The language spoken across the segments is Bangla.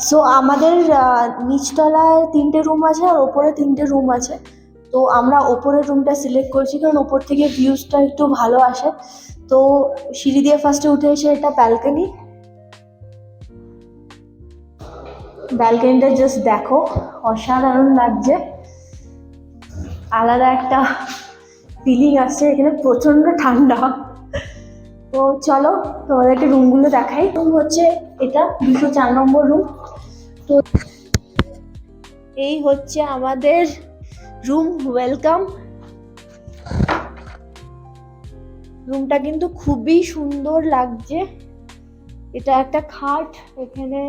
সো আমাদের নিচতলায় 3টে রুম আছে আর ওপরে 3টে রুম আছে। তো আমরা ওপরের রুমটা সিলেক্ট করেছি কারণ ওপর থেকে ভিউজটা একটু ভালো আসে। তো সিঁড়ি দিয়ে ফার্স্টে উঠে এসে এটা ব্যালকনি, ব্যালকনিটা জাস্ট দেখো, অসাধারণ লাগছে, আলাদা একটা ফিলিং আসছে। এখানে প্রচন্ড ঠান্ডা। তো চলো তোমাদেরকে রুমগুলো দেখাই। রুম হচ্ছে এটা 204 নম্বর রুম। তো এই হচ্ছে আমাদের রুম, ওয়েলকাম। রুমটা কিন্তু খুবই সুন্দর লাগছে। এটা একটা খাট, এখানে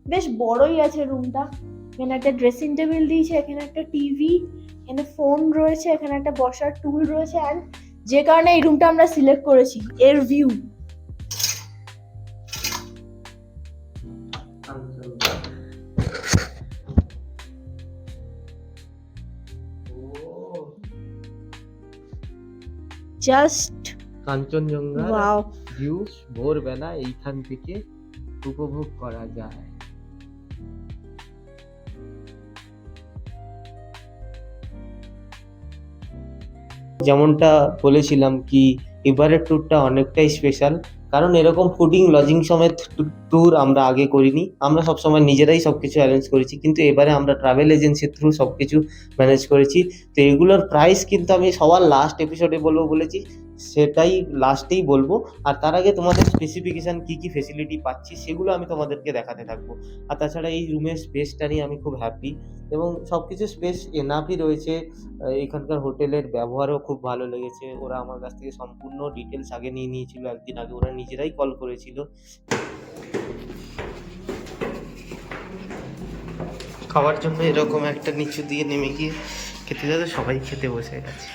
বেশ বড়ই আছে রুমটা। এখানে একটা ড্রেসিং টেবিল দিয়েছে, এখানে একটা টিভি, এখানে ফোন রয়েছে, এখানে একটা বসার টুল রয়েছে। অ্যান্ড যে কারণে এই রুমটা আমরা সিলেক্ট করেছি, এর ভিউ জাস্ট কাঞ্চনজঙ্ঘার ওয়াও। ভিউ ভোরবেলা এইখান থেকে উপভোগ করা যায়। যেমনটা বলেছিলাম কি এবারের ট্যুরটা অনেকটাই স্পেশাল, কারণ এরকম ফুডিং লজিং সমেত ট্যুর আমরা আগে করিনি। আমরা সবসময় নিজেরাই সবকিছু অ্যারেঞ্জ করেছি, কিন্তু এবারে আমরা ট্রাভেল এজেন্সির থ্রু সবকিছু ম্যানেজ করেছি। তো এগুলোর প্রাইস কিন্তু আমি সবার লাস্ট এপিসোডে বলবো বলেছি, সেটাই লাস্টেই বলবো। আর তার আগে তোমাদের স্পেসিফিকেশান কী কী ফেসিলিটি পাচ্ছি সেগুলো আমি তোমাদেরকে দেখাতে থাকবো। আর তাছাড়া এই রুমের স্পেসটা নিয়ে আমি খুব হ্যাপি, এবং সব কিছু স্পেস এনাফই রয়েছে। এখানকার হোটেলের ব্যবহারও খুব ভালো লেগেছে। ওরা আমার কাছ থেকে সম্পূর্ণ ডিটেলস আগে নিয়ে নিয়েছিল, একদিন আগে ওরা নিজেরাই কল করেছিল। খাওয়ার জন্য এরকম একটা নিচু দিয়ে নেমে গিয়ে খেতে যাবে, সবাই খেতে বসে গেছে।